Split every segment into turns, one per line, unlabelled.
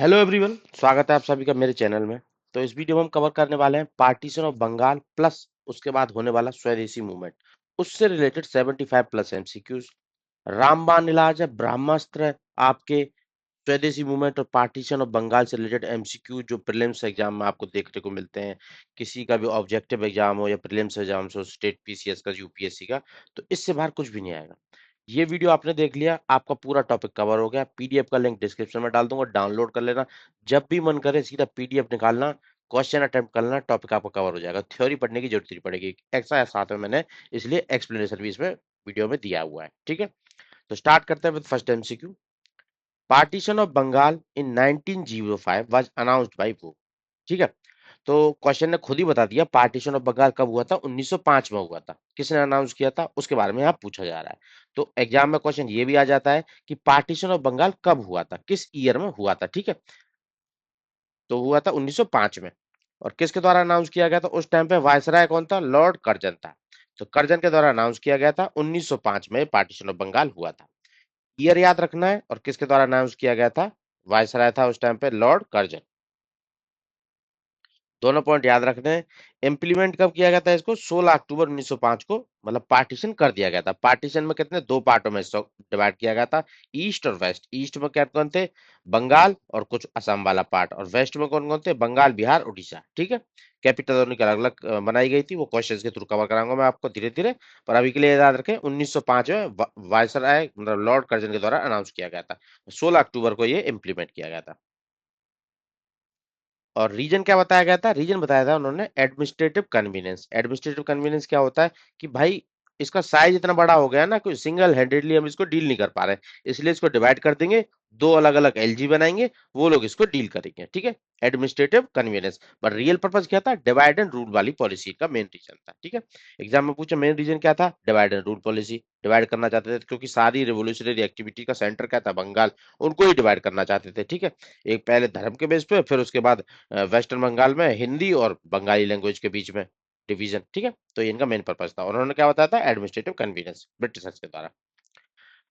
Hello everyone, स्वागत है आप सभी का मेरे चैनल में। तो इस वीडियो में हम कवर करने वाले हैं पार्टीशन ऑफ बंगाल प्लस उसके बाद होने वाला स्वदेशी मूवमेंट, उससे रिलेटेड 75 प्लस एमसीक्यूज, रामबाण इलाज है, ब्रह्मास्त्र है, आपके स्वदेशी मूवमेंट और पार्टीशन ऑफ बंगाल से रिलेटेड एमसीक्यू जो प्रीलिम्स एग्जाम में आपको देखने को मिलते हैं। किसी का भी ऑब्जेक्टिव एग्जाम हो या प्रीलिम्स एग्जाम हो, स्टेट पीसीएस का, यूपीएससी का, तो इससे बाहर कुछ भी नहीं आएगा। ये वीडियो आपने देख लिया, आपका पूरा टॉपिक कवर हो गया। पीडीएफ का लिंक डिस्क्रिप्शन में डाल दूंगा, डाउनलोड कर लेना। जब भी मन करे सीधा पीडीएफ निकालना, क्वेश्चन अटेम्प्ट करना, टॉपिक आपका कवर हो जाएगा। थ्योरी पढ़ने की जरूरत नहीं पड़ेगी। ऐसा है साथ में मैंने इसलिए एक्सप्लेनेशन भी इसमें वीडियो में दिया हुआ है। ठीक है, तो स्टार्ट करते हैं with first MCQ. Partition of Bengal in 1905 was announced by who. ठीक है, तो क्वेश्चन ने खुद ही बता दिया पार्टीशन ऑफ बंगाल कब हुआ था। 1905 में हुआ था। किसने अनाउंस किया था उसके बारे में यहाँ पूछा जा रहा है। तो एग्जाम में क्वेश्चन ये भी आ जाता है कि पार्टीशन ऑफ बंगाल कब हुआ था, किस ईयर में हुआ था। ठीक है, तो हुआ था 1905 में। और किसके द्वारा अनाउंस किया गया था? उस टाइम पे वायसराय कौन था? लॉर्ड कर्जन था। तो कर्जन के द्वारा अनाउंस किया गया था 1905 में पार्टीशन ऑफ बंगाल हुआ था। ईयर याद रखना है। और किसके द्वारा अनाउंस किया गया था? वायसराय था उस टाइम पे लॉर्ड कर्जन। दोनों पॉइंट याद रखते हैं। इंप्लीमेंट कब किया गया था इसको? 16 अक्टूबर 1905 को, मतलब पार्टीशन कर दिया गया था। पार्टीशन में कितने? दो पार्टों में डिवाइड किया गया था, ईस्ट और वेस्ट। ईस्ट में क्या कौन थे? बंगाल और कुछ असम वाला पार्ट, और वेस्ट में कौन कौन थे? बंगाल, बिहार, उड़ीसा। ठीक है, कैपिटल दोनों की अलग अलग बनाई गई थी। वो क्वेश्चन के थ्रू कवर कराऊंगा मैं आपको धीरे धीरे। पर अभी के लिए याद रखें 1905 में वायसराय मतलब लॉर्ड कर्जन के द्वारा अनाउंस किया गया था। 16 अक्टूबर को ये इंप्लीमेंट किया गया था। और रीजन क्या बताया गया था? रीजन बताया था उन्होंने एडमिनिस्ट्रेटिव कन्वीनियंस। एडमिनिस्ट्रेटिव कन्वीनियंस क्या होता है कि भाई इसका साइज इतना बड़ा हो गया ना, कोई सिंगल हैंडेडली हम इसको डील नहीं कर पा रहे, इसलिए इसको डिवाइड कर देंगे, दो अलग अलग एलजी बनाएंगे, वो लोग इसको डील करेंगे। ठीक है, एडमिनिस्ट्रेटिव कन्वीनियंस। पर रियल पर्पस क्या था? डिवाइड एंड रूल वाली पॉलिसी का मेन रीजन था। ठीक है, एग्जाम में पूछा मेन रीजन क्या था? Divide and rule policy. Divide करना चाहते थे क्योंकि सारी रिवोल्यूशनरी एक्टिविटी का सेंटर क्या था? बंगाल। उनको ही डिवाइड करना चाहते थे। ठीक है, एक पहले धर्म के बेस पे, फिर उसके बाद वेस्टर्न बंगाल में हिंदी और बंगाली लैंग्वेज के बीच में डिवीजन। ठीक है, तो ये इनका मेन पर्पस था। उन्होंने क्या बताया था? एडमिनिस्ट्रेटिव कन्वीनियंस, ब्रिटिशर्स के द्वारा।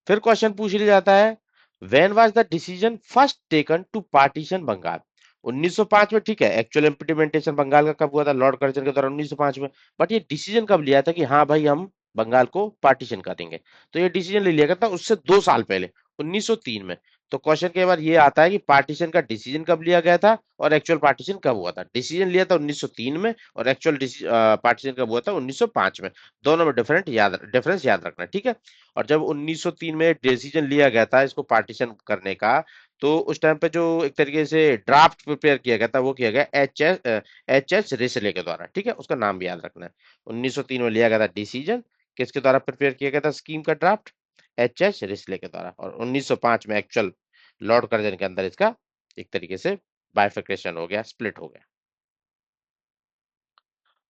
फिर क्वेश्चन पूछ लिया जाता है, when was the decision first taken to partition Bengal? 1905 में। ठीक है, एक्चुअल इंप्लीमेंटेशन बंगाल का कब हुआ था? लॉर्ड कर्जन के द्वारा 1905 में। बट ये डिसीजन कब लिया था कि हाँ भाई हम बंगाल को पार्टीशन करेंगे? तो ये डिसीजन ले लिया गया था उससे 2 साल पहले, 1903 में। तो क्वेश्चन के बाद ये आता है कि पार्टीशन का डिसीजन कब लिया गया था और एक्चुअल पार्टीशन कब हुआ था। डिसीजन लिया था 1903 में और एक्चुअल पार्टीशन कब हुआ था? 1905 में। दोनों में डिफरेंस याद रखना। ठीक है, और जब 1903 में डिसीजन लिया गया था इसको पार्टीशन करने का, तो उस टाइम पे जो एक तरीके से ड्राफ्ट प्रिपेयर किया गया था वो किया गया एच एच रिसले के द्वारा। ठीक है, उसका नाम भी याद रखना है। 1903 में लिया गया था डिसीजन, किसके द्वारा प्रिपेयर किया गया था स्कीम का ड्राफ्ट? एच रिसले के द्वारा। और 1905 में एक्चुअल लॉर्ड कर्जन के अंदर इसका एक तरीके से बाइफिकेशन हो गया, स्प्लिट हो गया।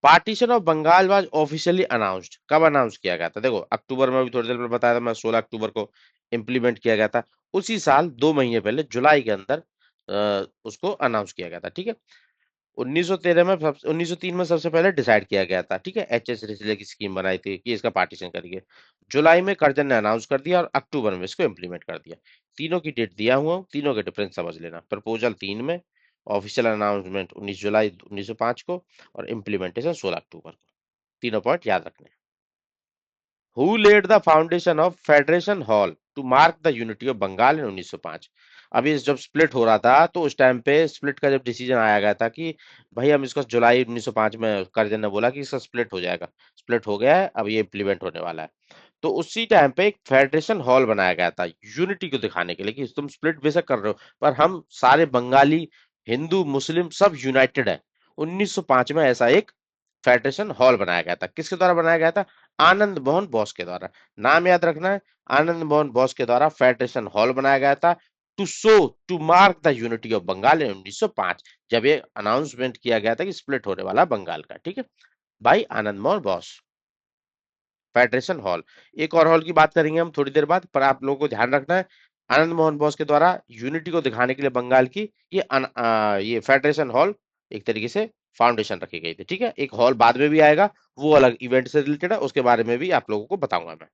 Partition of Bengal was officially announced. कब अनाउंस किया गया था? देखो अक्टूबर में, अभी थोड़ी देर पहले बताया था मैं, 16 अक्टूबर को इंप्लीमेंट किया गया था। उसी साल 2 महीने पहले जुलाई के अंदर उसको अनाउंस किया गया था। ठीक है, 1913 में 1903 में सबसे पहले डिसाइड किया गया था। ठीक है, एच रिसले की स्कीम बनाई थी कि इसका पार्टीशन करिए। जुलाई में कर्जन ने अनाउंस कर दिया और अक्टूबर में इसको इम्प्लीमेंट कर दिया। तीनों की डेट दिया हुआ हूं, तीनों के डिफरेंस समझ लेना। प्रपोजल 3 में, ऑफिशियल अनाउंसमेंट 19 जुलाई 1905 को, और इम्प्लीमेंटेशन 16 अक्टूबर को। तीनों पॉइंट याद रखने। Who led the foundation of federation hall to mark the unity of Bengal in 1905? अभी जब स्प्लिट हो रहा था तो उस टाइम पे स्प्लिट का जब डिसीजन आया गया था कि भाई हम इसको, जुलाई 1905 में कर्जन ने बोला कि इसका स्प्लिट हो जाएगा, स्प्लिट हो गया है, अब ये इम्प्लीमेंट होने वाला है। तो उसी टाइम पे एक फेडरेशन हॉल बनाया गया था यूनिटी को दिखाने के लिए कि तुम स्प्लिट बेशक कर रहे हो पर हम सारे बंगाली, हिंदू, मुस्लिम सब यूनाइटेड है। 1905 में ऐसा एक फेडरेशन हॉल बनाया गया था। किसके द्वारा बनाया गया था? आनंद मोहन बोस के द्वारा। नाम याद रखना है, आनंद मोहन बोस के द्वारा फेडरेशन हॉल बनाया गया था, to show, to mark the unity of Bengal in 1905, जब ये अनाउंसमेंट किया गया था कि स्प्लिट होने वाला बंगाल का। ठीक है, भाई आनंद मोहन बोस, फेडरेशन हॉल। एक और हॉल की बात करेंगे हम थोड़ी देर बाद, पर आप लोगों को ध्यान रखना है आनंद मोहन बोस के द्वारा यूनिटी को दिखाने के लिए बंगाल की ये फेडरेशन हॉल एक तरीके से फाउंडेशन रखी गई थी। ठीक है, एक हॉल बाद में भी आएगा, वो अलग इवेंट से रिलेटेड है, उसके बारे में भी आप लोगों को बताऊंगा मैं।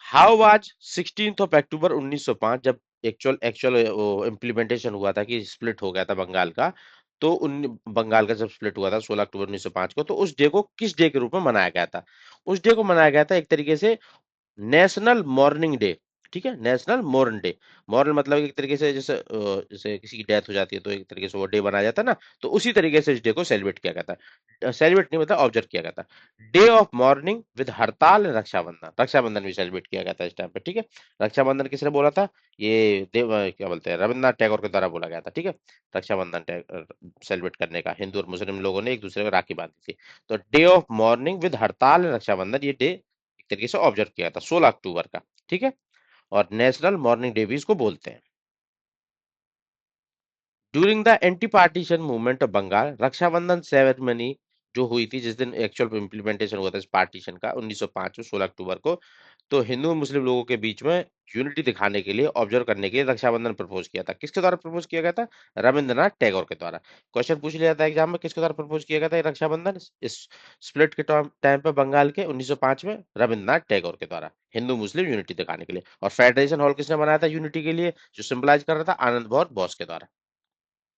हाउ वाज 16 अक्टूबर 1905, जब एक्चुअल एक्चुअल वो इम्प्लीमेंटेशन हुआ था कि स्प्लिट हो गया था बंगाल का। तो उन बंगाल का जब स्प्लिट हुआ था 16 अक्टूबर 1905 को, तो उस डे को किस डे के रूप में मनाया गया था? उस डे को मनाया गया था एक तरीके से नेशनल मॉर्निंग डे। ठीक है, नेशनल मॉर्न डे। मॉर्न मतलब एक तरीके से जैसे जैसे किसी की डेथ हो जाती है तो एक तरीके से वो डे बनाया जाता है ना, तो उसी तरीके से इस डे को सेलिब्रेट किया गया था। सेलिब्रेट नहीं मतलब ऑब्जर्व किया गया था। डे ऑफ मॉर्निंग विद हड़ताल रक्षाबंधन, रक्षाबंधन भी सेलिब्रेट किया गया था इस टाइम पे। ठीक है, रक्षाबंधन किसने बोला था? ये क्या बोलते हैं, रविन्द्रनाथ टैगोर के द्वारा बोला गया था। ठीक है, रक्षाबंधन सेलिब्रेट करने का हिंदू और मुस्लिम लोगों ने एक दूसरे को राखी बांधी थी। तो डे ऑफ मॉर्निंग विद हड़ताल रक्षाबंधन, ये डे एक तरीके से ऑब्जर्व किया था 16 अक्टूबर का। ठीक है, और नेशनल मॉर्निंग डे भी इसको बोलते हैं। During the anti partition movement of Bengal, Rakshabandhan ceremony जो हुई थी जिस दिन एक्चुअल इम्प्लीमेंटेशन हुआ था इस पार्टीशन का 1905 में 16 अक्टूबर को, तो हिंदू और मुस्लिम लोगों के बीच में यूनिटी दिखाने के लिए, ऑब्जर्व करने के लिए रक्षाबंधन प्रपोज किया था। किसके द्वारा प्रपोज किया गया था? रविंद्रनाथ टैगोर के द्वारा। क्वेश्चन पूछ लिया था एग्जाम में, किसके द्वारा प्रपोज किया गया था ये रक्षाबंधन इस स्प्लिट के टाइम पे बंगाल के 1905 में? रविंद्रनाथ टैगोर के द्वारा, हिंदू मुस्लिम यूनिटी दिखाने के लिए। और फेडरेशन हॉल किसने बनाया था यूनिटी के लिए, जो सिंबलाइज कर रहा था? आनंद बौर बोस के द्वारा।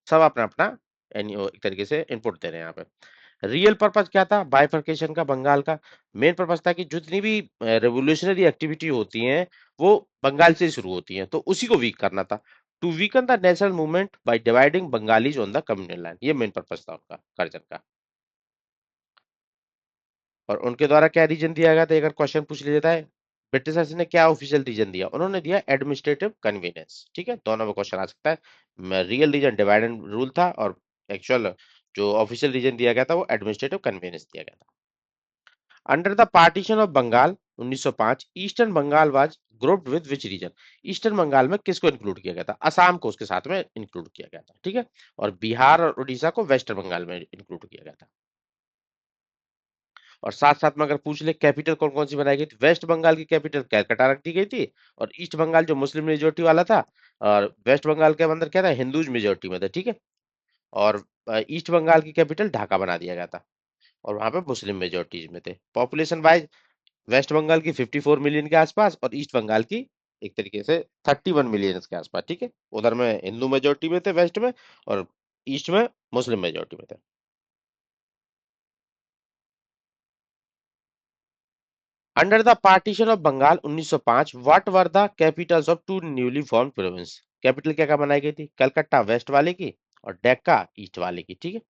सब अपना अपना एक तरीके से इनपुट दे रहे हैं यहाँ पे। रियल पर्पस क्या था बाइफर्केशन का बंगाल का? मेन पर्पस था कि जितनी भी रेवोल्यूशनरी एक्टिविटी होती हैं वो बंगाल से ही शुरू होती हैं, तो उसी को वीक करना था। To weaken the national movement by dividing Bengalis on the communal line, ये मेन पर्पस था उनका, कर्जन का। और उनके द्वारा क्या रीजन दिया गया था, अगर क्वेश्चन पूछ लिया जाता है, ब्रिटिशर्स ने क्या ऑफिशियल रीजन दिया? उन्होंने दिया एडमिनिस्ट्रेटिव कन्वीनियंस। ठीक है, दोनों में क्वेश्चन आ सकता है। Real reason divide and rule था, और एक्चुअल जो ऑफिशियल रीजन दिया गया था वो एडमिनिस्ट्रेटिव कन्वीनियंस दिया गया था। Under the partition of Bengal 1905, eastern Bengal was grouped with which region? Eastern Bengal में किसको इंक्लूड किया गया था? असम को उसके साथ में इंक्लूड किया गया था। ठीक है, और बिहार और उड़ीसा को वेस्टर्न बंगाल में इंक्लूड किया गया था। और साथ साथ में अगर पूछ ले कैपिटल कौन कौन सी बनाई गई थी, वेस्ट बंगाल की कैपिटल कैलकाटा रख दी गई थी। और ईस्ट बंगाल जो मुस्लिम मेजोरिटी वाला था, और वेस्ट बंगाल के अंदर क्या था, हिंदूज मेजोरिटी में था। ठीक है, और ईस्ट बंगाल की कैपिटल ढाका बना दिया गया था, और वहां पे मुस्लिम मेजोरिटीज में थे। पॉपुलेशन वाइज वेस्ट बंगाल की 54 मिलियन के आसपास, और ईस्ट बंगाल की एक तरीके से 31 मिलियन के आसपास। ठीक है, उधर में हिंदू मेजोरिटी में थे वेस्ट में, और ईस्ट में मुस्लिम मेजोरिटी में थे। Under the partition of Bengal 1905, what were the capitals of two newly formed province? Capital क्या क्या बनाई गई थी? कलकत्ता वेस्ट वाले की, और डेक्का ईस्ट वाले की। ठीक है,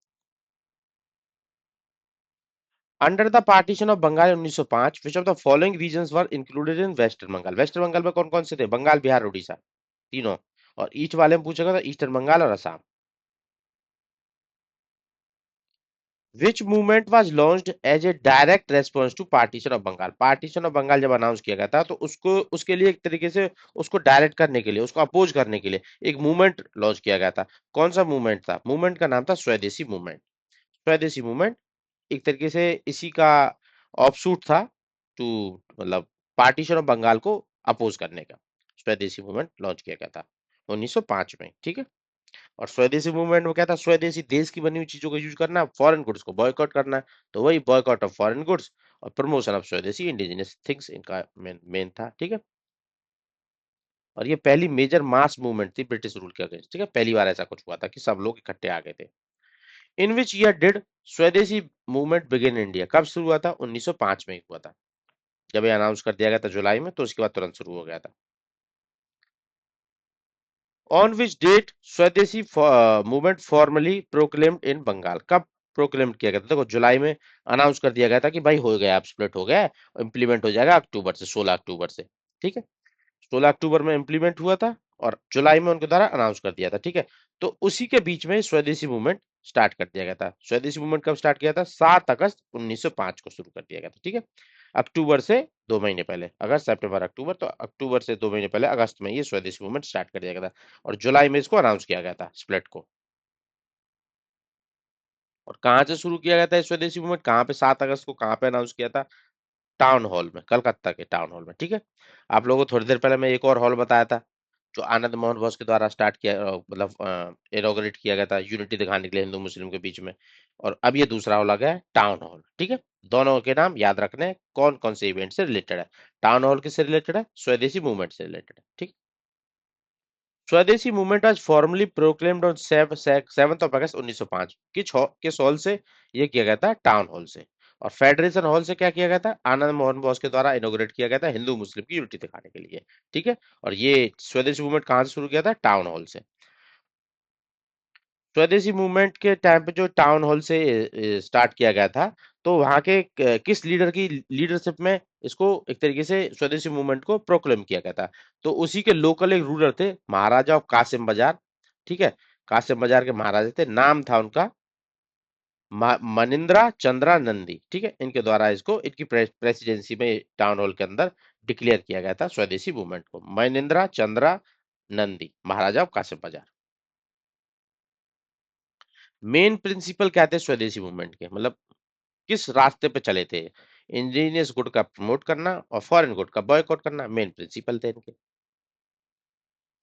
under the partition of Bengal 1905, which of the following regions were included in western Bengal? Western Bengal में कौन कौन से थे? बंगाल, बिहार, उड़ीसा, तीनों। और ईस्ट वाले में पूछेगा तो ईस्टर्न बंगाल और Assam. Which movement was launched as a direct response to partition of Bengal? Partition of Bengal जब अनाउंस किया गया था तो उसको उसके लिए एक तरीके से उसको डायरेक्ट करने के लिए, उसको अपोज करने के लिए एक मूवमेंट लॉन्च किया गया था। कौन सा मूवमेंट था? मूवमेंट का नाम था स्वदेशी मूवमेंट। स्वदेशी मूवमेंट एक तरीके से इसी का ऑफशूट था, टू मतलब पार्टीशन ऑफ बंगाल को अपोज करने का। स्वदेशी मूवमेंट लॉन्च किया गया था 1905 में। ठीक है, और स्वदेशी मूवमेंट में क्या था? स्वदेशी देश की बनी हुई चीजों का यूज करना, फॉरेन गुड्स को बॉयकॉट करना। तो वही बॉयकॉट ऑफ फॉरेन गुड्स और प्रमोशन ऑफ स्वदेशी इंडिजिनियस थिंग्स इनका मेन मेन था। ठीक है, और ये पहली मेजर मास मूवमेंट थी ब्रिटिश रूल के अगेंस्ट। ठीक है, पहली बार ऐसा कुछ हुआ था कि सब लोग इकट्ठे आ गए थे। इन विच ईयर डिड स्वदेशी मूवमेंट बिगिन इन इंडिया? कब शुरू हुआ था? 1905 में ही हुआ था। जब ये अनाउंस कर दिया गया था जुलाई में, तो उसके बाद तुरंत शुरू हो गया था। ऑन विच डेट स्वदेशी मूवमेंट फॉर्मली प्रोक्लेम्ड इन बंगाल? कब प्रोक्लेम किया गया था? देखो जुलाई में अनाउंस कर दिया गया था कि भाई हो गया, अब स्प्लिट हो गया है, इंप्लीमेंट हो जाएगा अक्टूबर से, 16 अक्टूबर से। ठीक है, 16 अक्टूबर में इंप्लीमेंट हुआ था, और जुलाई में उनके द्वारा अनाउंस कर दिया था। ठीक है, तो उसी के बीच में स्वदेशी मूवमेंट स्टार्ट कर दिया गया था। स्वदेशी मूवमेंट कब स्टार्ट किया था? 7 अगस्त 1905 को शुरू कर दिया गया था। ठीक है, अक्टूबर से 2 महीने पहले, अगस्त सितंबर अक्टूबर, तो अक्टूबर से 2 महीने पहले अगस्त में ये स्वदेशी मूवमेंट स्टार्ट कर दिया गया था, और जुलाई में इसको अनाउंस किया गया था स्प्लिट को। और कहाँ से शुरू किया गया था ये स्वदेशी मूवमेंट? कहाँ पे 7 अगस्त को कहाँ पे अनाउंस किया था? टाउन हॉल में, कलकत्ता के टाउन हॉल में। ठीक है, आप लोगों को थोड़ी देर पहले मैं एक और हॉल बताया था जो आनंद मोहन बोस के द्वारा स्टार्ट किया, मतलब इनॉग्रेट किया गया था यूनिटी दिखाने के लिए हिंदू मुस्लिम के बीच में। और अब ये दूसरा हॉल आ गया है टाउन हॉल। ठीक है, दोनों के नाम याद रखने हैं, कौन कौन से इवेंट से रिलेटेड है। टाउन हॉल किससे रिलेटेड है, स्वदेशी मूवमेंट से रिलेटेड है, ठीक। स्वदेशी मूवमेंट आज फॉर्मली प्रोक्लेम्ड ऑन 7 अगस्त 1905 किस हॉल से ये किया गया था, टाउन हॉल से। और फेडरेशन हॉल से क्या किया गया था, आनंद मोहन बोस के द्वारा इनोग्रेट किया गया था हिंदू मुस्लिम की यूनिटी दिखाने के लिए, ठीक है। और ये स्वदेशी मूवमेंट कहाँ से शुरू किया था, टाउन हॉल से। स्वदेशी मूवमेंट के टाइम पे जो टाउन हॉल से स्टार्ट किया गया था, तो वहां के किस लीडर की लीडरशिप में इसको एक तरीके से स्वदेशी मूवमेंट को प्रोक्लेम किया गया था। तो उसी के लोकल एक रूलर थे, महाराजा ऑफ कासिम बाजार, ठीक है। कासिम बाजार के महाराजा थे, नाम था उनका मनिंद्रा चंद्रा नंदी, ठीक है। इनके द्वारा इसको इनकी प्रेसिडेंसी में टाउन हॉल के अंदर डिक्लेयर किया गया था स्वदेशी मूवमेंट को, Manindra Chandra Nandi, Maharaja of Kasim Bazar. Main principal क्या थे स्वदेशी मूवमेंट के, मतलब किस रास्ते पे चले थे, इंडिजिनियस गुड का प्रमोट करना और फॉरेन गुड का बॉयकॉट करना, मेन प्रिंसिपल थे इनके।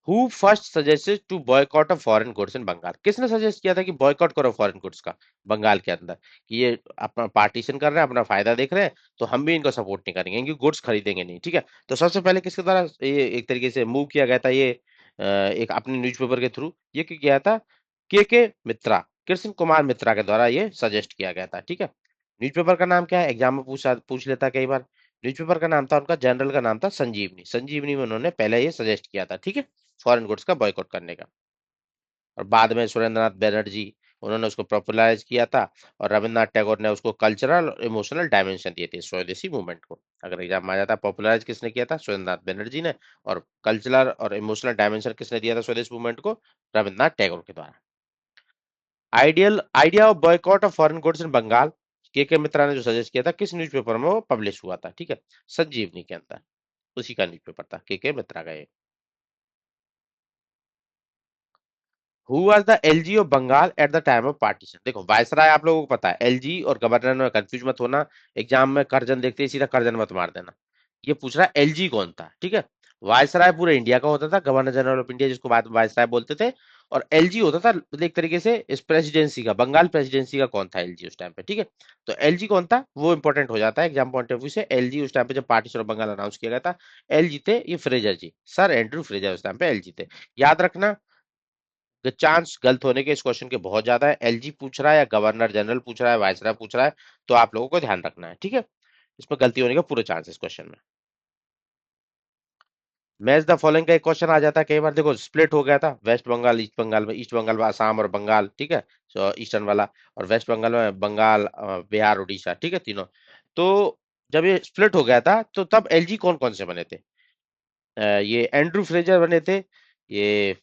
Who first suggested to boycott of foreign goods in Bengal, किसने सजेस्ट किया था कि बॉयकॉट करो फॉरेन गुड्स का बंगाल के अंदर, कि ये अपना पार्टीशन कर रहे हैं, अपना फायदा देख रहे हैं, तो हम भी इनको सपोर्ट नहीं करेंगे, इनकी गुड्स खरीदेंगे नहीं, ठीक है। तो सबसे पहले किसके द्वारा ये एक तरीके से मूव किया गया था, ये एक अपने न्यूज़पेपर के थ्रू ये किया था, के मित्रा, कृष्ण कुमार मित्रा के द्वारा ये सजेस्ट किया गया था, ठीक है। न्यूज़पेपर का नाम क्या है, एग्जाम में पूछ लेता है कई बार। न्यूज़पेपर का नाम था उनका, जनरल का नाम था संजीवनी, संजीवनी में उन्होंने पहले ये सजेस्ट किया था, ठीक है, फॉरेन गुड्स का बॉयकॉट करने का। और बाद में सुरेंद्रनाथ बैनर्जी, उन्होंने उसको पॉपुलराइज किया था। और रविन्द्रनाथ टैगोर ने उसको कल्चरल और इमोशनल डायमेंशन दिए थे स्वदेशी मूवमेंट को। अगर एग्जाम में आ जाता, पॉपुलराइज किसने किया था, सुरेंद्रनाथ बैनर्जी ने। और कल्चरल और इमोशनल डायमेंशन किसने दिया था स्वदेशी मूवमेंट को, रविन्द्रनाथ टैगोर के द्वारा। Ideal idea of boycott of foreign goods in Bengal, K Mitra ने जो सजेस्ट किया था, किस न्यूज़पेपर में वो पब्लिश हुआ था, ठीक है, संजीवनी के अंदर, उसी का न्यूज़पेपर था के मित्रा का ये। Who was the LG of Bengal at the time of partition, देखो वायसराय आप लोगों को पता है, एलजी और गवर्नर में कंफ्यूज मत होना। एग्जाम में करजन देखते ही सीधा करजन मत मार देना। ये पूछ रहा है एलजी कौन था, ठीक है। वायसराय पूरे इंडिया का होता था, गवर्नर जनरल ऑफ इंडिया जिसको बाद में वायसराय बोलते थे। और एलजी होता था मतलब एक तरीके से इस प्रेसिडेंसी का, बंगाल प्रेसिडेंसी का कौन था एलजी उस टाइम पे, ठीक है। तो एलजी कौन था वो इंपॉर्टेंट हो जाता है एग्जाम पॉइंट ऑफ व्यू से। एलजी उस टाइम पे जब पार्टीशन ऑफ बंगाल अनाउंस किया गया था, एलजी थे ये फ्रेजर जी, सर एंड्रू फ्रेजर उस टाइम पे एलजी थे। याद रखना, चांस गलत होने के इस क्वेश्चन के बहुत ज्यादा है, एलजी पूछ रहा है या गवर्नर जनरल पूछ रहा है, वायसराय पूछ रहा है, तो आप लोगों को ध्यान रखना है, ठीक है। इसमें गलती होने का पूरे चांस है इस क्वेश्चन में। मैच द फॉलोइंग का एक क्वेश्चन आ जाता है कई बार, देखो स्प्लिट हो गया था, वेस्ट बंगाल ईस्ट बंगाल में, ईस्ट बंगाल में असम और बंगाल, ठीक है, ईस्टर्न वाला। और वेस्ट बंगाल में बंगाल बिहार उड़ीसा, ठीक है, तीनों। तो जब ये स्प्लिट हो गया था, तो तब एलजी कौन कौन से बने थे, ये एंड्रू फ्रेजर बने थे, ये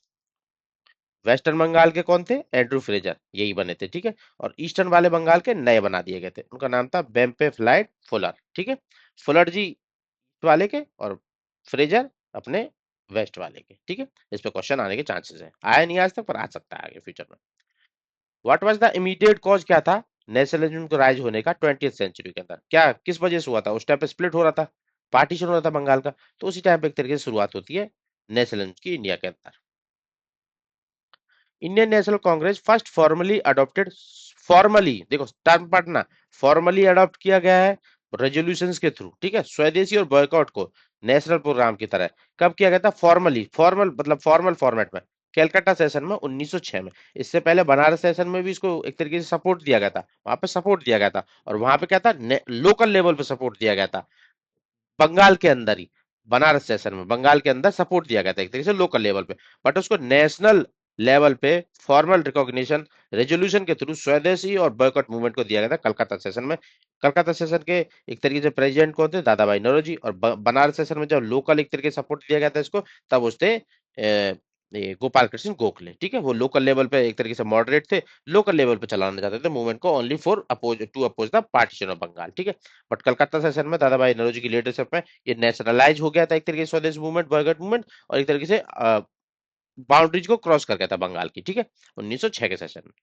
वेस्टर्न बंगाल के कौन थे, एंड्रू फ्रेजर यही बने थे, ठीक है। और ईस्टर्न वाले बंगाल के नए बना दिए गए थे, उनका नाम था बेम्पे फ्लाइट फुलर, ठीक है। फुलर जी ईस्ट वाले के और फ्रेजर अपने वेस्ट वाले के, ठीक है। इस पे क्वेश्चन आने के चांसेस है, आया नहीं आज तक पर आ सकता है आगे फ्यूचर में। What was the immediate cause, क्या था नेशनलिज्म को राइज होने का 20th सेंचुरी के अंदर, क्या किस वजह से हुआ था, उस टाइम पे स्प्लिट हो रहा था, पार्टीशन हो रहा था बंगाल का, तो उसी टाइम पे एक तरीके से शुरुआत होती है नेशनलिज्म की इंडिया के अंदर। Indian National Congress first formally adopted, formally देखो टर्म पढ़ना, फॉर्मली अडॉप्ट किया गया है रेजोल्यूशंस के थ्रू, ठीक है, स्वदेशी और बॉयकॉट को नेशनल प्रोग्राम की तरह। कब किया गया था, फॉर्मली, फॉर्मल मतलब फॉर्मल फॉर्मेट में, कैलकाटा सेशन में 1906 में। इससे पहले बनारस सेशन में भी इसको एक तरीके से सपोर्ट दिया गया था, वहां पे सपोर्ट दिया गया था। और वहां पे क्या था, लोकल लेवल पे सपोर्ट दिया गया था, बंगाल के अंदर ही, बनारस सेशन में बंगाल के अंदर सपोर्ट दिया गया था एक तरीके से लोकल लेवल पे। बट उसको नेशनल लेवल पे फॉर्मल रिकॉग्निशन रेजोल्यूशन के थ्रू स्वदेशी और बॉयकॉट मूवमेंट को दिया गया था कलकत्ता सेशन में। कलकत्ता सेशन के एक तरीके से प्रेसिडेंट कौन थे, दादा भाई नौरोजी। और बनारस सेशन में जब लोकल एक तरीके से सपोर्ट दिया गया था इसको, तब उसने ये गोपाल कृष्ण गोखले, ठीक है, वो लोकल लेवल पे एक तरीके से मॉडरेट थे, लोकल लेवल पे चलाना चाहते थे मूवमेंट को, only for oppose to oppose the partition of Bengal, ठीक है। बट कलकत्ता सेशन में दादा भाई नौरोजी की लीडरशिप में ये नेशनलाइज हो गया था एक तरीके से स्वदेश मूवमेंट बॉयकॉट मूवमेंट, और एक तरीके से बाउंड्रीज को क्रॉस कर गया था बंगाल की, ठीक है, 1906 के सेशन में,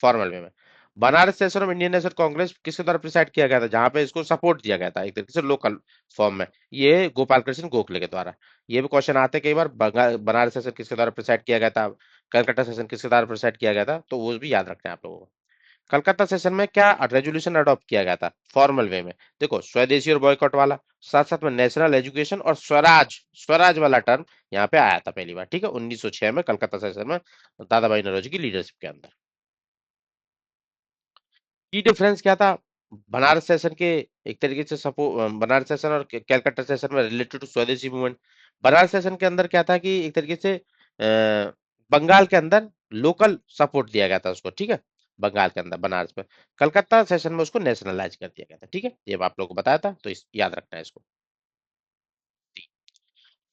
फॉर्मल वे में। Banaras session of Indian National Congress किसके द्वारा प्रिसाइड किया गया था, जहां पे इसको सपोर्ट दिया गया था एक तरीके से लोकल फॉर्म में, ये गोपाल कृष्ण गोखले के द्वारा। ये भी क्वेश्चन आते हैं कई बार, बनारस सेशन किसके द्वारा प्रिसाइड किया गया था, कलकत्ता सेशन किसके द्वारा प्रिसाइड किया गया था, तो वो भी याद रखना है आप लोगों को। कलकत्ता सेशन में क्या रेजोल्यूशन अडॉप्ट किया गया था फॉर्मल वे में? देखो, स्वदेशी और बॉयकॉट वाला, साथ साथ में नेशनल एजुकेशन और स्वराज, स्वराज वाला टर्म यहाँ पे आया था पहली बार, ठीक है, 1906 में कलकत्ता सेशन में दादा भाई नौरोजी की लीडरशिप के अंदर। की डिफरेंस क्या था बनारस सेशन के, एक तरीके से बनारस सेशन और कैलकाटा सेशन में रिलेटेड टू स्वदेशी मूवमेंट? बनारस सेशन के अंदर क्या था कि एक तरीके से बंगाल के अंदर लोकल सपोर्ट दिया गया था उसको, ठीक है, बंगाल के अंदर बनारस में। कलकत्ता सेशन में उसको नेशनलाइज कर दिया गया था, ठीक है, ये आप लोगों को बताया था, तो याद रखना है इसको।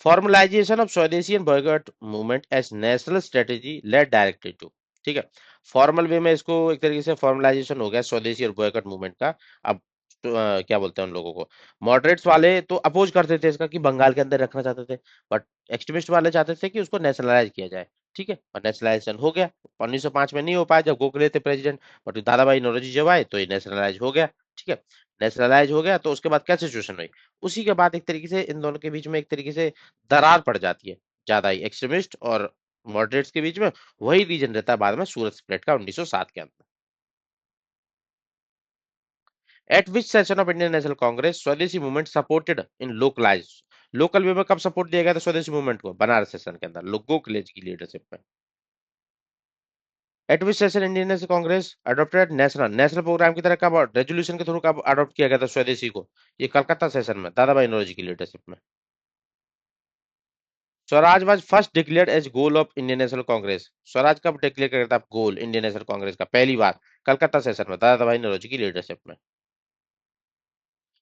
Formalisation of Swadeshi and boycott movement as national strategy led directly to, ठीक है, फॉर्मल वे में इसको एक तरीके से फॉर्मलाइजेशन हो गया स्वदेशी और बॉयकॉट मूवमेंट का। अब तो, क्या बोलते हैं उन लोगों को, मॉडरेट्स वाले तो अपोज करते थे इसका कि बंगाल के अंदर रखना चाहते थे, बट एक्सट्रीमिस्ट वाले चाहते थे कि उसको नेशनलाइज किया जाए, ठीक है, और नेशनलाइजेशन हो गया। 1905 में नहीं हो पाया जब गोखले थे प्रेसिडेंट, बट दादा भाई नौरोजी जब आए तो ये नेशनलाइज हो गया, ठीक है। नेशनलाइज हो गया तो उसके बाद क्या सिचुएशन हुई, उसी के बाद एक तरीके से इन दोनों के बीच में एक तरीके से दरार पड़ जाती है, ज्यादा ही एक्सट्रीमिस्ट और मॉडरेट्स के बीच में। वही रीजन रहता है बाद में सूरत स्प्लिट का 1907 के अंदर। At which session of Indian National Congress swadeshi movement supported in localise, local way में कब सपोर्ट दिया गया था स्वदेशी मूवमेंट को? बनारस सेशन के अंदर लोगों के की लीडरशिप में। At which session Indian National Congress adopted national, national programme की तरह कब रेजोल्यूशन के थ्रू कब अडॉप्ट किया गया था स्वदेशी को? ये कलकत्ता सेशन में दादा भाई नौरोजी की लीडरशिप में। Swaraj was first declared as goal of Indian National Congress, Swaraj कब डिक्लेयर किया था गोल इंडियन नेशनल कांग्रेस का पहली बार? कलकत्ता सेशन में दादा भाई नौरोजी की लीडरशिप में।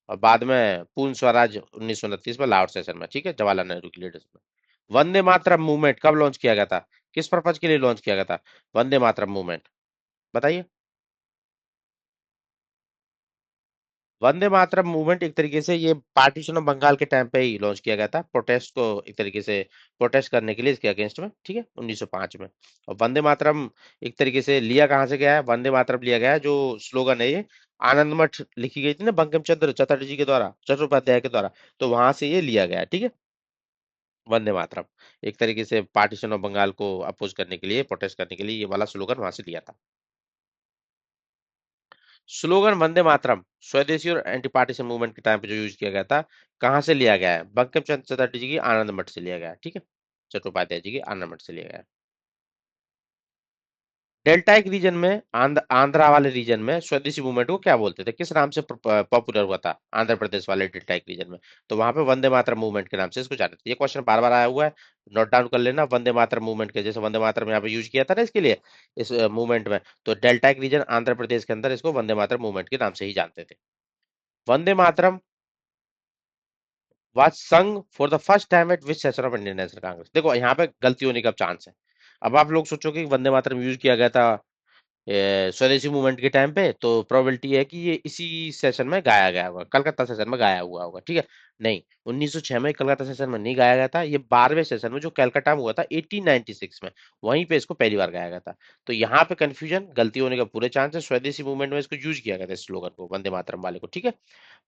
और बाद में पूर्ण स्वराज 1929 में लाहौर सेशन में, ठीक है, जवाहरलाल नेहरू की लीडरशिप में। वंदे मातरम मूवमेंट कब लॉन्च किया गया था, किस पर्पज के लिए लॉन्च किया गया था वंदे मातरम मूवमेंट? बताइए। वंदे मातरम मूवमेंट एक तरीके से ये पार्टीशन ऑफ बंगाल के टाइम पे ही लॉन्च किया गया था, प्रोटेस्ट को एक तरीके से प्रोटेस्ट करने के लिए इसके अगेंस्ट में, ठीक है, 1905 में। और वंदे मातरम एक तरीके से लिया कहाँ से गया है, वंदे मातरम लिया गया है, जो स्लोगन है ये आनंद मठ लिखी गई थी ना बंकिम चंद्र चटर्जी के द्वारा, चट्टोपाध्याय के द्वारा, तो वहां से ये लिया गया है, ठीक है, वंदे मातरम। एक तरीके से पार्टीशन ऑफ बंगाल को अपोज करने के लिए, प्रोटेस्ट करने के लिए ये वाला स्लोगन वहां से लिया था। स्लोगन वंदे मातरम स्वदेशी और एंटी पार्टीशन मूवमेंट के टाइम पे जो यूज किया गया था, कहाँ से लिया गया है? बंकिम चंद्र चटर्जी जी की आनंद मठ से लिया गया है, ठीक है, चट्टोपाध्याय जी की आनंद मठ से लिया गया है। डेल्टाइक रीजन में, आंध्रा वाले रीजन में स्वदेशी मूवमेंट को क्या बोलते थे, किस नाम से पॉपुलर हुआ था आंध्र प्रदेश वाले डेल्टाइक रीजन में? तो वहां पे वंदे मातरम मूवमेंट के नाम से इसको जानते थे। ये क्वेश्चन बार बार आया हुआ है, नोट डाउन कर लेना। वंदे मातरम मूवमेंट के जैसे वंदे मातरम यहाँ पे यूज किया था ना इसके लिए, इस मूवमेंट में, तो डेल्टाइक रीजन आंध्र प्रदेश के अंदर इसको वंदे मातरम मूवमेंट के नाम से ही जानते थे। Vande Mataram was sung for the first time at which session of Indian National Congress? देखो यहाँ पे गलती होने का चांस है। अब आप लोग सोचोगे कि वंदे मातरम यूज किया गया था स्वदेशी मूवमेंट के टाइम पे, तो प्रोबेबिलिटी है कि ये इसी सेशन में गाया गया होगा, कलकत्ता सेशन में गाया हुआ होगा, ठीक है। नहीं, 1906 में कलकत्ता सेशन में नहीं गाया गया था, ये 12वें सेशन में जो कैलकाटा में हुआ था 1896 में, वहीं पे इसको पहली बार गाया गया था। तो यहाँ पे कंफ्यूजन गलती होने का पूरे चांस है, स्वदेशी मूवमेंट में इसको यूज किया गया था इस स्लोगन को, वंदे मातरम वाले को, ठीक है।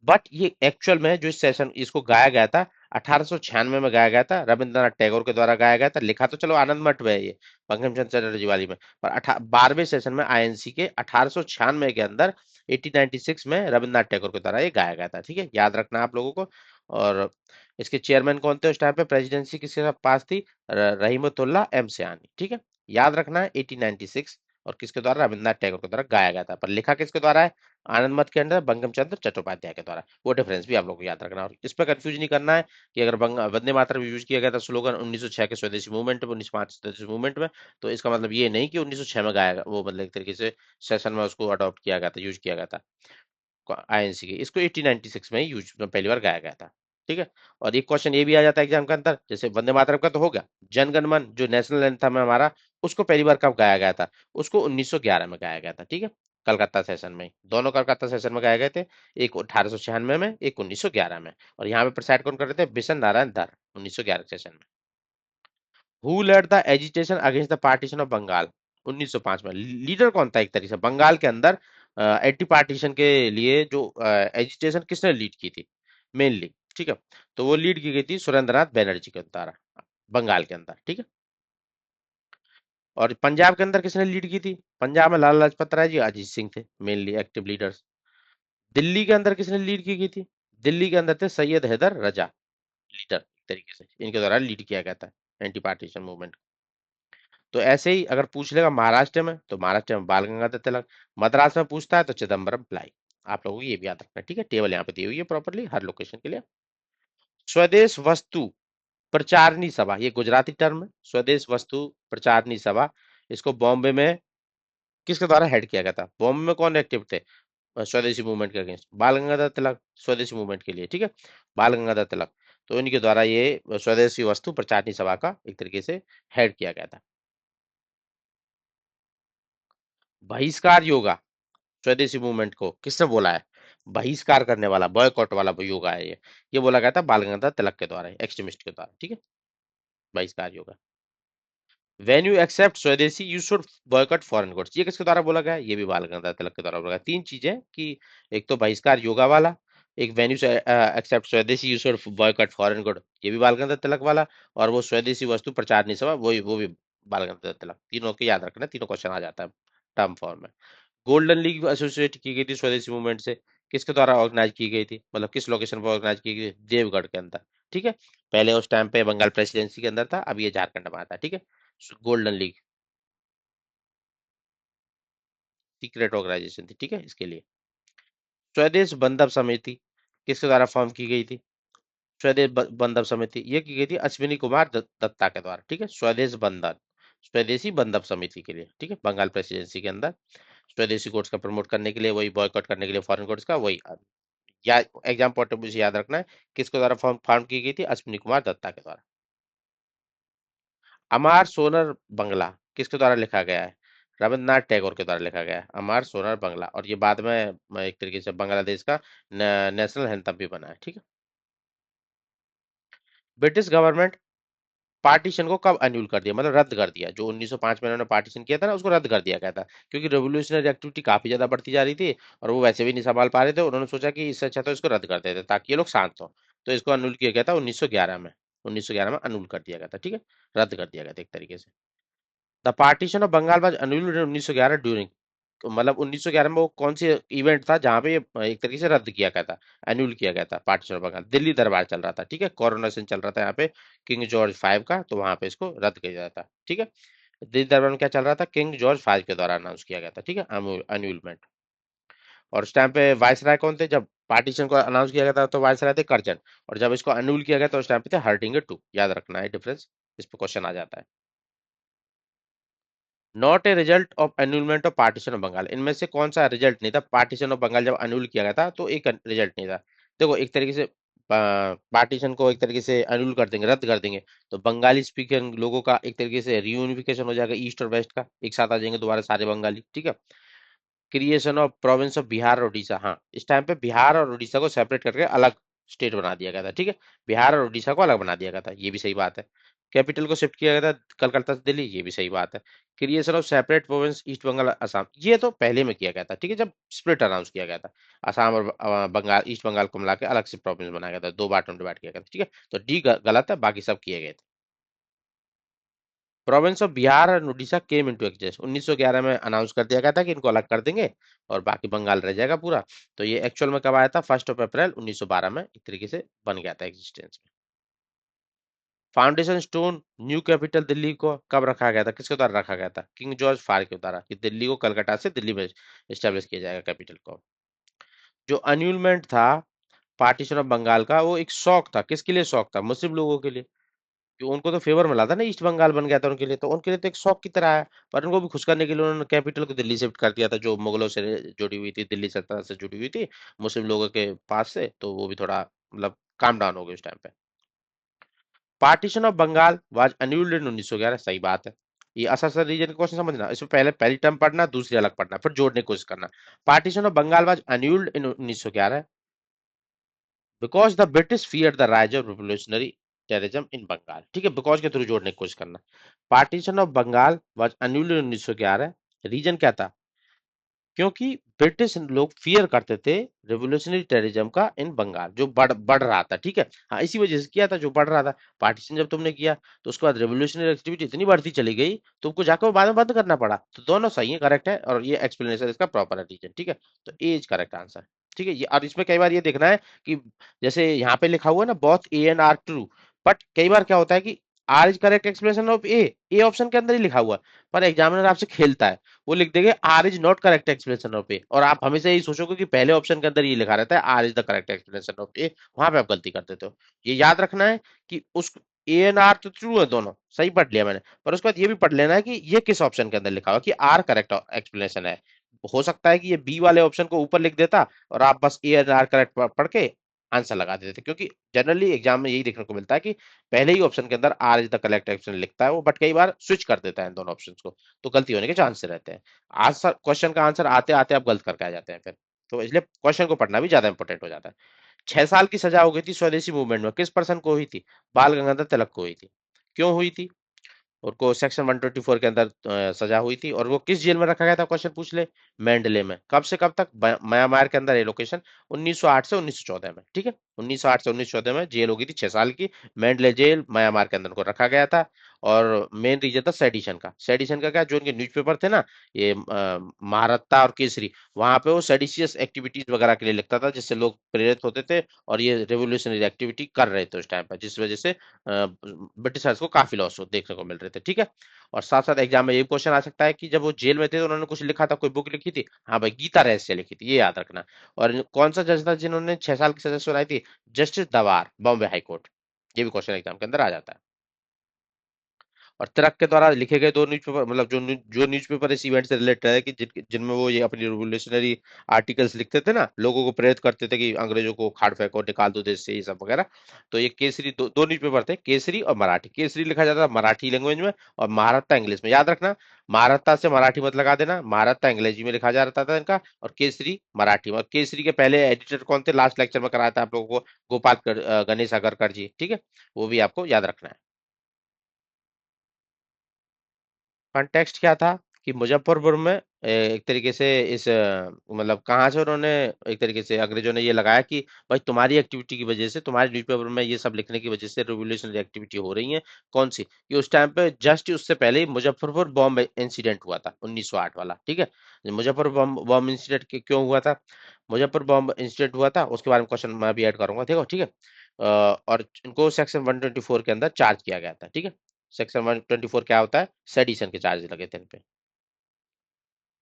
बट ये एक्चुअल में जो इस सेशन इसको गाया गया था 1896 में गाया गया था, रविंद्रनाथ टैगोर के द्वारा गाया गया था। लिखा तो चलो आनंद मठ में है ये, बंकिम चंद्र चटर्जी वाली में, पर 12वें सेशन में आईएनसी के 1896 के अंदर 1896 में रविंद्रनाथ टैगोर के द्वारा ये गाया गया था, ठीक है, याद रखना आप लोगों को। और इसके चेयरमैन कौन थे उस टाइम पे, प्रेसिडेंसी किसके साथ पास थी? रहीमतुल्लाह एम सियानी, ठीक है, याद रखना है 1896, और किसके द्वारा? रविंद्रनाथ टैगोर के द्वारा गाया गया था, पर लिखा किसके द्वारा है? आनंद मत के अंदर बंकिम चंद्र चट्टोपाध्याय के द्वारा। वो डिफरेंस भी आप लोग को याद रखना, और इस पर कंफ्यूज नहीं करना है कि अगर वंदे मातरम यूज किया गया था स्लोगन 1906 के स्वदेशी मूवमेंट में, 1905 स्वदेशी मूवमेंट में, तो इसका मतलब ये नहीं कि 1906 में गाया वो, मतलब एक तरीके से सेशन में उसको अडॉप्ट किया गया था, यूज किया गया था आईएनसी के, इसको 1896 में ही यूज पहली बार गाया गया था, ठीक है। और एक क्वेश्चन ये भी आ जाता है एग्जाम के अंदर, जैसे वंदे मातरम का तो हो गया, जनगण मन जो नेशनल एंथम है हमारा, उसको पहली बार कब गाया गया था? उसको 1911 में गाया गया था, ठीक है, कलकत्ता सेशन में ही। दोनों कलकत्ता सेशन में गाए गए थे, एक 1896 में, एक 1911 में। और यहाँ पे प्रिसाइड कौन कर रहे थे? बिशन नारायण धर, 1911 सेशन में। Who led the agitation against the partition of Bengal, 1905 में लीडर कौन था एक तरीके से बंगाल के अंदर एंटी पार्टीशन के लिए, जो एजिटेशन किसने लीड की थी मेनली, ठीक है, तो वो लीड की गई थी सुरेंद्रनाथ बैनर्जी के द्वारा, बंगाल के अंदर, ठीक है। और पंजाब के अंदर किसने लीड की थी? पंजाब में लाला लाजपत राय जी, अजीत सिंह थे मेनली एक्टिव लीडर्स। दिल्ली के अंदर किसने लीड की थी? दिल्ली के अंदर थे सैयद हैदर रजा, लीडर एक तरीके से, इनके द्वारा लीड किया गया था एंटी पार्टीशन मूवमेंट। तो ऐसे ही अगर पूछ लेगा महाराष्ट्र में, तो महाराष्ट्र में बाल गंगाधर तिलक। मद्रास में पूछता है तो चिदम्बरम प्लाई। आप लोगों को ये भी याद रखना है, ठीक है? टेबल यहाँ पे दी हुई है प्रॉपरली हर लोकेशन के लिए। स्वदेश वस्तु प्रचारणी सभा, ये गुजराती टर्म है, स्वदेश वस्तु प्रचारणी सभा। इसको बॉम्बे में किसके द्वारा हेड किया गया था? बॉम्बे में कौन एक्टिव थे स्वदेशी मूवमेंट के अगेंस्ट? बाल गंगाधर तिलक, स्वदेशी मूवमेंट के लिए, ठीक है? बाल गंगाधर तिलक। तो इनके द्वारा ये स्वदेशी वस्तु प्रचारणी सभा का एक तरीके से हेड किया गया था। बहिष्कार योगा स्वदेशी मूवमेंट को किसने बोला है? बहिष्कार करने वाला, बॉयकॉट वाला योगा है ये बोला गया था बाल गंगाधर तिलक के द्वारा, एक्सट्रीमिस्ट के द्वारा, ठीक है? बहिष्कार योगा। व्हेन यू एक्सेप्ट स्वदेशी you should boycott foreign goods, ये किसके द्वारा बोला गया है? ये भी बाल गंगाधर तिलक के द्वारा बोला गया। तीन चीजें कि एक तो बहिष्कार योगा वाला, एक व्हेन यू एक्सेप्ट स्वदेशी you should boycott foreign good, ये भी बाल गंगाधर तिलक वाला, और वो स्वदेशी वस्तु प्रचार नहीं सभा, वो भी बाल गंगाधर तिलक। तीनों के याद रखना, तीनों क्वेश्चन आ जाता है टर्म फॉर्म में। गोल्डन लीग एसोसिएट की गई थी स्वदेशी मूवमेंट से, किसके द्वारा ऑर्गेनाइज की गई थी, मतलब किस लोकेशन पर ऑर्गेनाइज की गई? देवगढ़ के अंदर, ठीक है? पहले उस टाइम पे बंगाल प्रेसिडेंसी के अंदर था, अब ये झारखंड में आता है, ठीक है? गोल्डन लीग सीक्रेट ऑर्गेनाइजेशन थी, ठीक है, इसके लिए। स्वदेश बंधप समिति किसके द्वारा फॉर्म की गई थी? स्वदेश बंधप समिति ये की गई थी अश्विनी कुमार दत्ता के द्वारा, ठीक है? स्वदेश बंधन, स्वदेशी बंधप समिति के लिए, ठीक है? बंगाल प्रेसिडेंसी के अंदर स्वदेशी कोर्स का प्रमोट करने के लिए, वही बॉयकॉट करने के लिए फॉरेन कोर्स का, वही या एग्जाम पॉइंट ऑफ व्यू से याद रखना है किसके द्वारा फॉर्म फॉर्म की गई थी? अश्विनी कुमार दत्ता के द्वारा। अमार सोनर बंगला किसके द्वारा लिखा गया है? रविंद्रनाथ टैगोर के द्वारा लिखा गया है अमार सोनर बंगला, और ये बाद में एक तरीके से बांग्लादेश का नेशनल एंथम भी बना है, ठीक है? ब्रिटिश गवर्नमेंट पार्टीशन को कब अन्यूल कर दिया, मतलब रद्द कर दिया? जो 1905 में उन्होंने पार्टीशन किया था ना, उसको रद्द कर दिया गया था, क्योंकि रेवोल्यूशनरी एक्टिविटी काफी ज्यादा बढ़ती जा रही थी और वो वैसे भी नहीं संभाल पा रहे थे। उन्होंने सोचा कि इससे अच्छा तो इसको रद्द कर देते ताकि ये लोग शांत हो। तो इसको अन्यूल किया गया था 1911 में, 1911 में अन्यूल कर दिया गया था, ठीक है? रद्द कर दिया गया था एक तरीके से। The partition of Bengal was annulled in 1911 during, मतलब 1911 में वो कौन सी इवेंट था जहां पे ये एक तरीके से रद्द किया गया था, एन्यूल किया गया था पार्टीशन ऑफ बंगाल? दिल्ली दरबार चल रहा था, ठीक है? कोरोनेशन चल रहा था यहाँ पे किंग जॉर्ज फाइव का, तो वहां पे इसको रद्द किया गया था, ठीक है? दिल्ली दरबार में क्या चल रहा था? किंग जॉर्ज फाइव के द्वारा अनाउंस किया गया था, ठीक है, अन्यूलमेंट। और उस टाइम पे वायसराय कौन थे जब पार्टीशन को अनाउंस किया गया था? तो वायसराय थे कर्जन, और जब इसको अन्यूल किया गया तो उस टाइम पे थे हर्टिंगर टू। याद रखना है डिफरेंस, इस पे क्वेश्चन आ जाता है। Not a result of annulment of partition of Bengal, इनमें से कौन सा रिजल्ट नहीं था? पार्टीशन ऑफ बंगाल जब अन्यूल किया गया था तो एक रिजल्ट नहीं था। देखो एक तरीके से पार्टीशन को एक तरीके से अन्यूल कर देंगे, रद्द कर देंगे, तो बंगाली स्पीकिंग लोगों का एक तरीके से रियूनिफिकेशन हो जाएगा, ईस्ट और वेस्ट का एक साथ आ जाएंगे दोबारा सारे बंगाली, ठीक है? Creation of province of Bihar और उड़ीसा, हाँ, इस टाइम पे बिहार और उड़ीसा को सेपरेट करके अलग स्टेट बना दिया गया था, ठीक है? बिहार और उड़ीसा को अलग बना दिया गया था, ये भी सही बात है। कैपिटल को शिफ्ट किया गया था कलकत्ता से दिल्ली, ये भी सही बात है। Creation of separate province East Bengal Assam, ये तो पहले में किया गया था, ठीक है, जब स्प्लिट अनाउंस किया गया था। असम और बंगाल, ईस्ट बंगाल को मिला के अलग से प्रोविंस बनाया गया था, दो बार में डिवाइड किया गया था, ठीक है? तो डी गलत है, बाकी सब किए गए थे। प्रोविंस ऑफ बिहार और उड़ीसा केम इनटू एग्जिस्ट 1911 में अनाउंस कर दिया गया था कि इनको अलग कर देंगे और बाकी बंगाल रह जाएगा पूरा। तो ये एक्चुअल में कब आया था? 1 अप्रैल 1912 में एक तरीके से बन गया था एग्जिस्टेंस में। Foundation stone new capital Delhi को कब रखा गया था? किसके द्वारा रखा गया था? किंग जॉर्ज फाइव के द्वारा, कि दिल्ली को कलकत्ता से दिल्ली में स्टेब्लिश किया जाएगा कैपिटल को। जो अन्यूलमेंट था पार्टीशन ऑफ बंगाल का, वो एक शौक था, किसके लिए शौक था? मुस्लिम लोगों के लिए, कि उनको तो फेवर मिला था ना, ईस्ट बंगाल बन गया था उनके लिए, तो उनके लिए तो एक शौक की तरह है। पर उनको भी खुश करने के लिए उन्होंने कैपिटल को दिल्ली शिफ्ट कर दिया था, जो मुगलों से जुड़ी हुई थी, दिल्ली सल्तनत से जुड़ी हुई थी मुस्लिम लोगों के पास से, तो वो भी थोड़ा मतलब काम डाउन हो गए उस टाइम पे। Partition of Bengal was annulled in 1911, सही बात है। ये असर रीजन का क्वेश्चन समझना, इसमें पहले पहली टर्म पढ़ना, दूसरी अलग पढ़ना, फिर जोड़ने की कोशिश करना। Partition of Bengal was annulled in 1911 because the British fear the rise of revolutionary terrorism in Bengal, ठीक है? बिकॉज के थ्रू जोड़ने की कोशिश करना। Partition of Bengal was annulled in 1911, reason क्या था? क्योंकि ब्रिटिश लोग फियर करते थे रेवोल्यूशनरी टेररिज्म का इन बंगाल, जो बढ़ बढ़ रहा था, ठीक है। हाँ, इसी वजह से किया था, जो बढ़ रहा था। पार्टीशन जब तुमने किया तो उसके बाद रेवोल्यूशनरी एक्टिविटी इतनी बढ़ती चली गई, तुमको जाकर वो बाद में बंद करना पड़ा। तो दोनों सही है, करेक्ट है, और ये एक्सप्लेनेशन इसका प्रॉपर है, रीजन, ठीक है। तो ए इज करेक्ट आंसर, ठीक है। ये और इसमें कई बार ये देखना है कि जैसे यहाँ पे लिखा हुआ है ना, both A and R true, but कई बार क्या होता है कि R is correct explanation of A option के अंदर ही लिखा हुआ है, पर एग्जामिनर आपसे खेलता है, वो लिख देंगे R is not correct explanation of A, और आप हमेशा यही सोचोगे कि पहले ऑप्शन के अंदर ये लिखा रहता है R is the correct explanation of A, वहां पे आप गलती कर देते हो। ये याद रखना है कि उस ए एंड आर तो ट्रू है, दोनों सही पढ़ लिया मैंने, पर उसके बाद ये भी पढ़ लेना है कि ये किस ऑप्शन के अंदर लिखा हुआ कि आर करेक्ट एक्सप्लेनेशन है। हो सकता है कि ये बी वाले ऑप्शन को ऊपर लिख देता और आप बस ए एंड आर करेक्ट पढ़ के आंसर लगा देते, क्योंकि जनरली एग्जाम में यही देखने को मिलता है कि पहले ही ऑप्शन के अंदर R is the correct option लिखता है वो, बट कई बार स्विच कर देता है इन दोनों ऑप्शंस को, तो गलती होने के चांस रहते हैं। आंसर, क्वेश्चन का आंसर आते आते आप गलत करके आ जाते हैं फिर, तो इसलिए क्वेश्चन को पढ़ना भी ज्यादा इंपॉर्टेंट हो जाता है। 6 साल की सजा हो गई थी स्वदेशी मूवमेंट में, किस पर्सन को हुई थी? बाल गंगाधर तिलक को हुई थी। क्यों हुई थी? उनको सेक्शन 124 के अंदर सजा हुई थी, और वो किस जेल में रखा गया था, क्वेश्चन पूछ ले। मेंडले में। कब से कब तक? म्यांमार के अंदर एलोकेशन 1908 से 1914 में, ठीक है। 1908 से 1914 में जेल हो गई थी 6 साल की, मेंडले जेल म्यांमार के अंदर उनको रखा गया था। और मेन रीजन था सेडिशन का। सेडिशन का क्या, जो उनके न्यूज़पेपर थे ना, ये महारत्ता और केसरी, वहां पे वो सेडिशियस एक्टिविटीज वगैरह के लिए लिखता था, जिससे लोग प्रेरित होते थे और ये रेवोल्यूशनरी एक्टिविटी कर रहे थे उस टाइम पर, जिस वजह से ब्रिटिशर्स को काफी लॉस देखने को मिल रहे थे, ठीक है। और साथ साथ एग्जाम में ये क्वेश्चन आ सकता है कि जब वो जेल में थे तो उन्होंने कुछ लिखा था, कोई बुक लिखी थी? हाँ भाई, गीता रहस्य लिखी थी, ये याद रखना। और कौन सा जज था जिन्होंने 6 साल की सजा सुनाई थी? जस्टिस दवार, बॉम्बे हाई कोर्ट। ये भी क्वेश्चन एग्जाम के अंदर आ जाता है। और तिलक के द्वारा लिखे गए 2 न्यूज़पेपर, मतलब जो न्यूज़पेपर इस इवेंट से रिलेटेड है कि जिनमें वो ये अपनी रिवोल्यूशनरी आर्टिकल्स लिखते थे ना, लोगों को प्रेरित करते थे कि अंग्रेजों को खाड़ फेंको, निकाल दो देश से, ये सब वगैरह। तो ये केसरी, दो न्यूज़पेपर थे, केसरी और मराठी। केसरी लिखा जाता था मराठी लैंग्वेज में, और महारत्ता इंग्लिश में, याद रखना। महारत्ता से मराठी मत लगा देना, महारत्ता अंग्रेजी में लिखा जाता था इनका, और केसरी मराठी में। और केसरी के पहले एडिटर कौन थे, लास्ट लेक्चर में कराया था आप लोगों को, गणेश अगरकर जी, ठीक है। वो भी आपको याद रखना है। कॉन्टेक्स्ट क्या था कि मुजफ्फरपुर में एक तरीके से इस मतलब कहाँ से उन्होंने, एक तरीके से अंग्रेजों ने ये लगाया कि भाई तुम्हारी एक्टिविटी की वजह से, तुम्हारे न्यूज़पेपर में ये सब लिखने की वजह से रिवोल्यूशनरी एक्टिविटी हो रही है। कौन सी? कि उस टाइम पे जस्ट उससे पहले ही मुजफ्फरपुर बॉम्ब इंसिडेंट हुआ था 1908 वाला, ठीक है। मुजफ्फर बॉम्ब बॉम्ब इंसिडेंट क्यों हुआ था? मुजफ्फर बॉम्ब इंसिडेंट हुआ था, उसके बारे में क्वेश्चन मैं भी ऐड करूंगा, देखो, ठीक है। और इनको सेक्शन 124 के अंदर चार्ज किया गया था, ठीक है। सेक्शन 124 क्या होता है? सेडिशन के चार्ज लगे थे इन पे।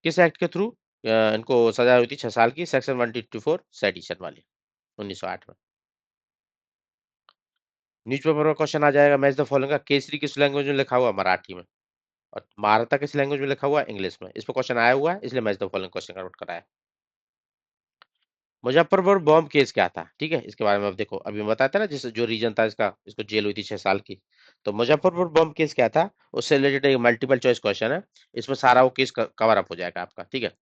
किस एक्ट के थ्रू इनको सजा हुई थी 6 साल की? सेक्शन 124 सेडिशन वाली, 1908 में। न्यूज़पेपर में क्वेश्चन आ जाएगा, मैच द फॉलोइंग का केसरी किस लैंग्वेज में लिखा हुआ? मराठी में। और महारता किस लैंग्वेज में लिखा हुआ? इंग्लिश में। इस पर क्वेश्चन आया हुआ है, इसलिए मैच द फॉलोइंग क्वेश्चन का नोट कराया। मुजफ्फरपुर बॉम्ब केस क्या था, ठीक है, इसके बारे में अब देखो, अभी मैं बताया था ना, जिस जो रीजन था इसका, इसको जेल हुई थी 6 साल की। तो मुजफ्फरपुर बॉम्ब केस क्या था, उससे रिलेटेड एक मल्टीपल चॉइस क्वेश्चन है, इसमें सारा वो केस कवर अप हो जाएगा आपका, ठीक है।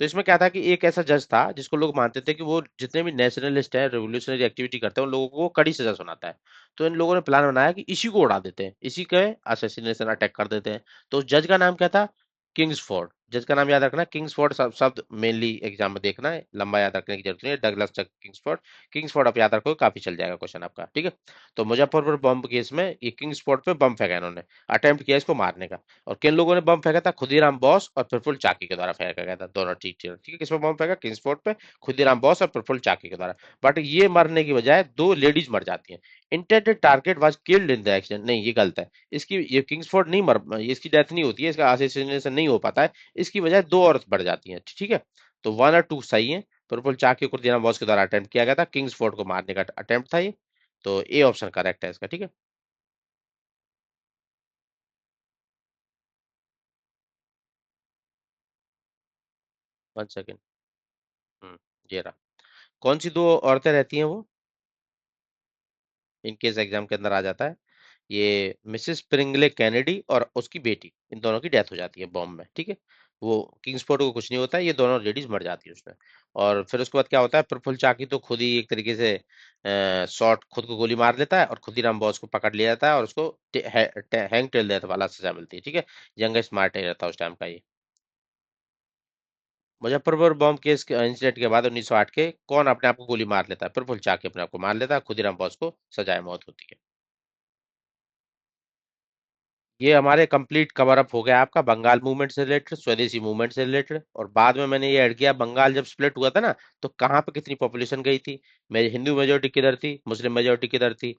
तो इसमें क्या था कि एक ऐसा जज था जिसको लोग मानते थे कि वो जितने भी नेशनलिस्ट है, रेवोल्यूशनरी एक्टिविटी करते हैं, उन लोगों को वो कड़ी सजा सुनाता है। तो इन लोगों ने प्लान बनाया कि इसी को उड़ा देते हैं, इसी के असैसिनेशन अटैक कर देते हैं। तो उस जज का नाम क्या था? किंग्सफोर्ड। जज का नाम याद रखना, किंग्सफोर्ड शब्द मेनली एग्जाम में देखना है, लंबा याद रखने की जरूरत नहीं है। डगलस किंग्सफोर्ड, किंग्सफोर्ड आप याद रखो, काफी चल जाएगा क्वेश्चन आपका, ठीक है। तो मुजफ्फरपुर बम केस में ये किंग्सफोर्ड पे बम फेंका इन्होंने, अटेम्प्ट किया इसको मारने का। और किन लोगों ने बम फेंका था? खुदीराम बोस और प्रफुल्ल चाकी के द्वारा फेंका गया था, दोनों, ठीक ठीक ठीक है। किस पे बम फेंका? किंग्सफोर्ड पे, खुदीराम बोस और प्रफुल्ल चाकी के द्वारा। बट ये मरने की बजाय दो लेडीज मर जाती हैं। Intended target was killed in the accident, नहीं ये गलत है। इसकी, ये किंग्सफोर्ड नहीं मर, इसकी डेथ नहीं होती है, इसका असैसिनेशन नहीं हो पाता है, इसकी बजाय दो औरत बढ़ जाती हैं, ठीक है। तो 1 और 2 सही है। प्रफुल्ल चाकी को दिना बॉस के द्वारा अटेम्प्ट किया गया था, किंग्सफोर्ड को मारने का अटेम्प्ट था ये। तो ए ऑप्शन करेक्ट है इसका, ठीक है। 1 सेकेंड। हम्म, ये रहा। कौन सी दो औरतें रहती हैं वो? इनकेस एग्जाम के अंदर आ जाता है, ये मिसेस प्रिंगले कैनेडी और उसकी बेटी, इन दोनों की डेथ हो जाती है बॉम्ब में, ठीक है। वो किंग्सफोर्ड को कुछ नहीं होता है, ये दोनों लेडीज मर जाती है उसमें। और फिर उसके बाद क्या होता है, प्रफुल्ल चाकी तो खुद ही एक तरीके से शॉट, खुद को गोली मार लेता है, और खुदीराम बोस को पकड़ लिया जाता है, और उसको हैंग टेल डेथ वाला सजा मिलती है, ठीक है। यंगेस्ट मार्टिर रहता है उस टाइम का ये। मुजफ्फरपुर बॉम्ब केस के इंसिडेंट के बाद 1908 के कौन अपने आप को गोली मार लेता है, प्रफुल्ल चाकी अपने आप को मार लेता है, खुदीराम बोस को सजाए मौत होती है। ये हमारे कंप्लीट कवर अप हो गया आपका बंगाल मूवमेंट से रिलेटेड, स्वदेशी मूवमेंट से रिलेटेड, और बाद में मैंने ये ऐड किया बंगाल जब स्प्लिट हुआ था ना, तो कहाँ पे कितनी पॉपुलेशन गई थी, हिंदू मेजोरिटी किधर थी, मुस्लिम मेजोरिटी किधर थी,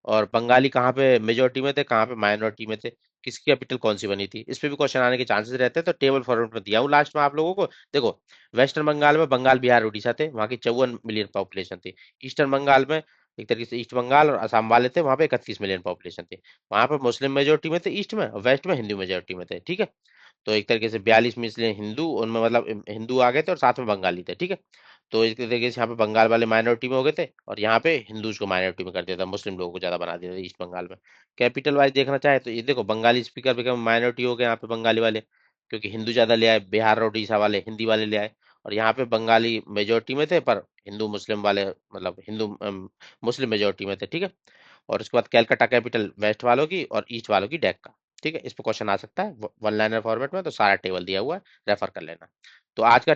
और बंगाली कहाँ पे मेजोरिटी में थे, कहाँ पे माइनॉरिटी में थे, किसकी कैपिटल कौन सी बनी थी, इस पे भी क्वेश्चन आने के चांसेस रहते हैं। तो टेबल फॉर्मेट में दिया हूँ लास्ट में आप लोगों को। देखो, वेस्टर्न बंगाल में बंगाल बिहार उड़ीसा थे, वहाँ की 54 मिलियन पॉपुलेशन थी। ईस्टर्न बंगाल में एक तरीके से ईस्ट बंगाल और असम वाले थे, वहाँ पे 31 मिलियन पॉपुलेशन थी। वहाँ पे मुस्लिम मेजोरिटी में थे ईस्ट में, और वेस्ट में हिंदू मेजोरिटी में थे, ठीक है। तो एक तरीके से 42 मिलियन हिंदू, उनमें मतलब हिंदू आ गए थे और साथ में बंगाली थे, ठीक है। तो इस तरीके से यहाँ पे बंगाल वाले माइनॉरिटी में हो गए थे, और यहाँ पे हिंदूज को माइनॉरिटी में कर दिया था, मुस्लिम लोगों को ज्यादा बना दिया था ईस्ट बंगाल में। कैपिटल वाइज देखना चाहे तो ये देखो, बंगाली स्पीकर भी माइनॉरिटी हो गए यहाँ पे बंगाली वाले, क्योंकि हिंदू ज्यादा ले आए, बिहार और उड़ीसा वाले हिंदी वाले ले आए। और यहाँ पे बंगाली मेजोरिटी में थे, पर हिंदू मुस्लिम वाले मतलब हिंदू मुस्लिम मेजोरिटी में थे, ठीक है। और उसके बाद कैलकाटा कैपिटल वेस्ट वालों की और ईस्ट वालों की डेक्का, ठीक है। इस पे क्वेश्चन आ सकता है वन लाइनर फॉर्मेट में, तो सारा टेबल दिया हुआ है, रेफर कर लेना। तो आज का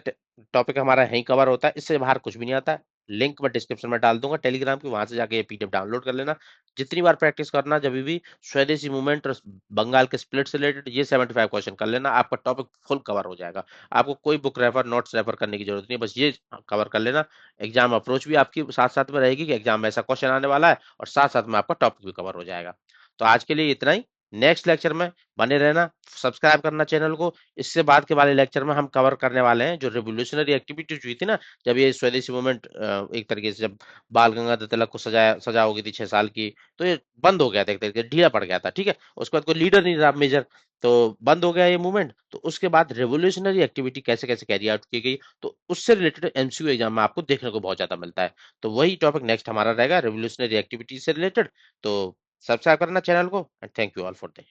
टॉपिक हमारा यहीं कवर होता है, इससे बाहर कुछ भी नहीं आता है। लिंक मैं डिस्क्रिप्शन में डाल दूंगा टेलीग्राम की, वहां से जाके ये पीडीएफ डाउनलोड कर लेना। जितनी बार प्रैक्टिस करना, जब भी स्वदेशी मूवमेंट और बंगाल के स्प्लिट से रिलेटेड ये 75 क्वेश्चन कर लेना, आपका टॉपिक फुल कवर हो जाएगा। आपको कोई बुक रेफर नोट्स रेफर करने की जरूरत नहीं है, बस ये कवर कर लेना। एग्जाम अप्रोच भी आपकी साथ साथ में रहेगी कि एग्जाम में ऐसा क्वेश्चन आने वाला है, और साथ साथ में आपका टॉपिक भी कवर हो जाएगा। तो आज के लिए इतना ही। नेक्स्ट लेक्चर में बने रहना, सब्सक्राइब करना चैनल को। इससे बाद के वाले लेक्चर में हम कवर करने वाले हैं जो रिवोल्यूशनरी एक्टिविटीज हुई थी ना, जब ये स्वदेशी मूवमेंट एक तरीके से, जब बाल गंगाधर तिलक को सजा हो गई थी 6 साल की, तो ये बंद हो गया था, एक तरीके से ढीला पड़ गया था, ठीक है। उसके बाद कोई लीडर नहीं रहा मेजर, तो बंद हो गया ये मूवमेंट। तो उसके बाद रेवोल्यूशनरी एक्टिविटी कैसे कैसे कैरी आउट की गई, तो उससे रिलेटेड एमसीक्यू एग्जाम में आपको देखने को बहुत ज्यादा मिलता है। तो वही टॉपिक नेक्स्ट हमारा रहेगा, रेवोल्यूशनरी एक्टिविटीज से रिलेटेड। तो सब्सक्राइब करना चैनल को, and thank you all for the